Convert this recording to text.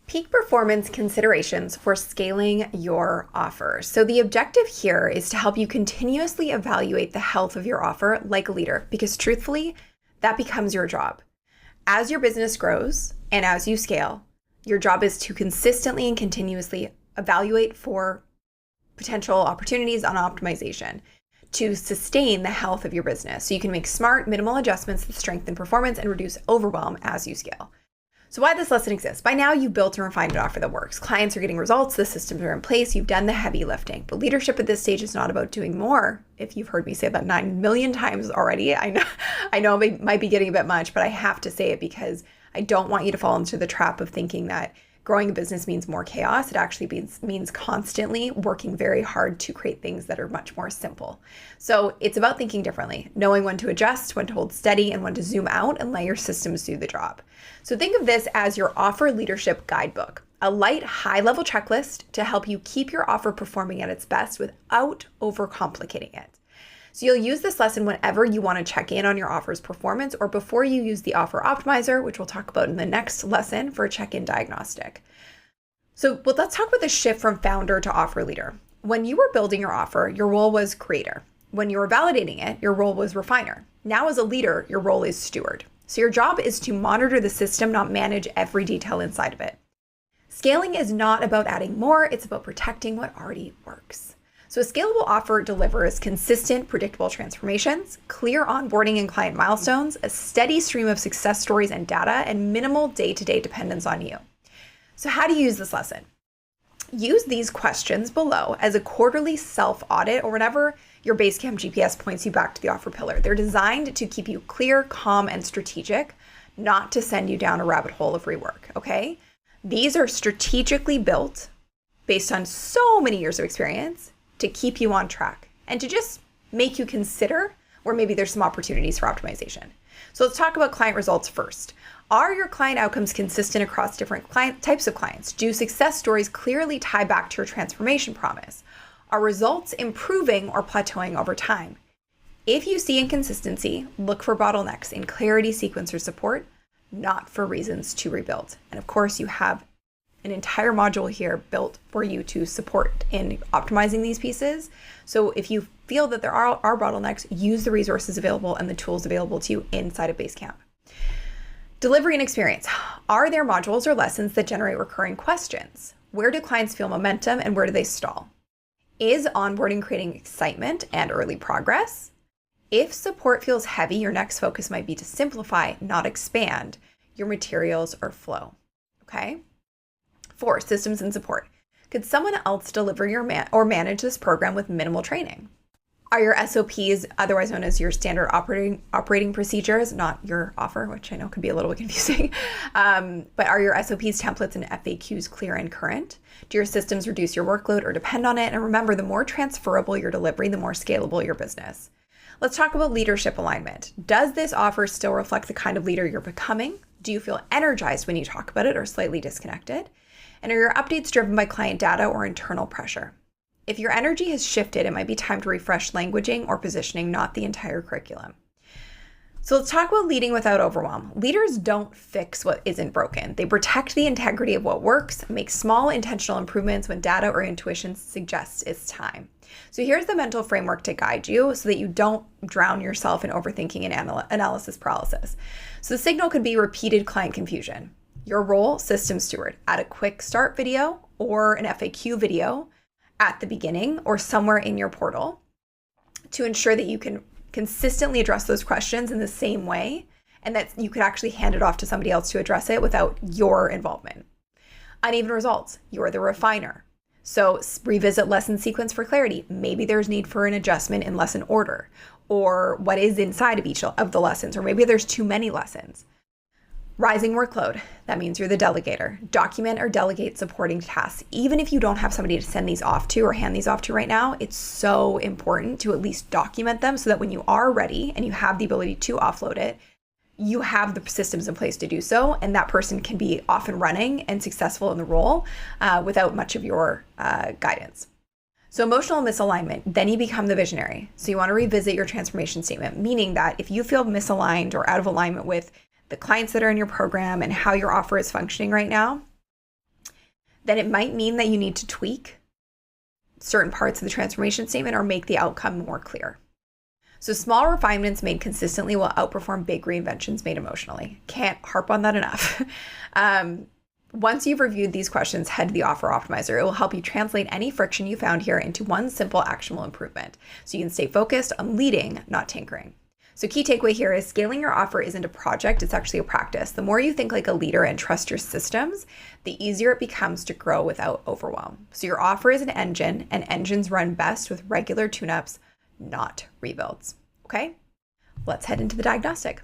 Peak performance considerations for scaling your offer. So the objective here is to help you continuously evaluate the health of your offer like a leader, because truthfully, that becomes your job. As your business grows and as you scale, your job is to consistently and continuously evaluate for potential opportunities on optimization to sustain the health of your business. So you can make smart, minimal adjustments that strengthen performance and reduce overwhelm as you scale. So why this lesson exists? By now, you've built and refined an offer that works. Clients are getting results, the systems are in place, you've done the heavy lifting. But leadership at this stage is not about doing more. If you've heard me say that 9 million times already, I know it might be getting a bit much, but I have to say it because I don't want you to fall into the trap of thinking that growing a business means more chaos. It actually means constantly working very hard to create things that are much more simple. So it's about thinking differently, knowing when to adjust, when to hold steady, and when to zoom out and let your systems do the job. So think of this as your offer leadership guidebook, a light, high-level checklist to help you keep your offer performing at its best without overcomplicating it. So you'll use this lesson whenever you want to check in on your offer's performance or before you use the offer optimizer, which we'll talk about in the next lesson for a check-in diagnostic. So let's talk about the shift from founder to offer leader. When you were building your offer, your role was creator. When you were validating it, your role was refiner. Now as a leader, your role is steward. So your job is to monitor the system, not manage every detail inside of it. Scaling is not about adding more, it's about protecting what already works. So a scalable offer delivers consistent, predictable transformations, clear onboarding and client milestones, a steady stream of success stories and data, and minimal day-to-day dependence on you. So how do you use this lesson? Use these questions below as a quarterly self-audit or whenever your Basecamp GPS points you back to the offer pillar. They're designed to keep you clear, calm, and strategic, not to send you down a rabbit hole of rework, okay? These are strategically built based on so many years of experience to keep you on track and to just make you consider where maybe there's some opportunities for optimization. So let's talk about client results first. Are your client outcomes consistent across different types of clients? Do success stories clearly tie back to your transformation promise? Are results improving or plateauing over time? If you see inconsistency, look for bottlenecks in clarity, sequence, or support, not for reasons to rebuild. And of course, you have an entire module here built for you to support in optimizing these pieces. So if you feel that there are bottlenecks, use the resources available and the tools available to you inside of Basecamp. Delivery and experience. Are there modules or lessons that generate recurring questions? Where do clients feel momentum and where do they stall? Is onboarding creating excitement and early progress? If support feels heavy, your next focus might be to simplify, not expand your materials or flow, okay? 4, systems and support. Could someone else deliver or manage this program with minimal training? Are your SOPs, otherwise known as your standard operating procedures, not your offer, which I know could be a little bit confusing, but are your SOPs, templates, and FAQs clear and current? Do your systems reduce your workload or depend on it? And remember, the more transferable your delivery, the more scalable your business. Let's talk about leadership alignment. Does this offer still reflect the kind of leader you're becoming? Do you feel energized when you talk about it or slightly disconnected? And are your updates driven by client data or internal pressure? If your energy has shifted, it might be time to refresh languaging or positioning, not the entire curriculum. So let's talk about leading without overwhelm. Leaders don't fix what isn't broken. They protect the integrity of what works, make small intentional improvements when data or intuition suggests it's time. So here's the mental framework to guide you so that you don't drown yourself in overthinking and analysis paralysis. So the signal could be repeated client confusion. Your role, system steward. Add a quick start video or an FAQ video at the beginning or somewhere in your portal to ensure that you can consistently address those questions in the same way and that you could actually hand it off to somebody else to address it without your involvement. Uneven results. You're the refiner. So revisit lesson sequence for clarity. Maybe there's need for an adjustment in lesson order or what is inside of each of the lessons, or maybe there's too many lessons. Rising workload, that means you're the delegator. Document or delegate supporting tasks. Even if you don't have somebody to send these off to or hand these off to right now, it's so important to at least document them so that when you are ready and you have the ability to offload it, you have the systems in place to do so, and that person can be off and running and successful in the role without much of your guidance. So emotional misalignment, then you become the visionary. So you want to revisit your transformation statement, meaning that if you feel misaligned or out of alignment with the clients that are in your program and how your offer is functioning right now, then it might mean that you need to tweak certain parts of the transformation statement or make the outcome more clear. So small refinements made consistently will outperform big reinventions made emotionally. Can't harp on that enough. Once you've reviewed these questions, head to the Offer Optimizer. It will help you translate any friction you found here into one simple actionable improvement so you can stay focused on leading, not tinkering. So key takeaway here is scaling your offer isn't a project, it's actually a practice. The more you think like a leader and trust your systems, the easier it becomes to grow without overwhelm. So your offer is an engine, and engines run best with regular tune-ups, not rebuilds. Okay, let's head into the diagnostic.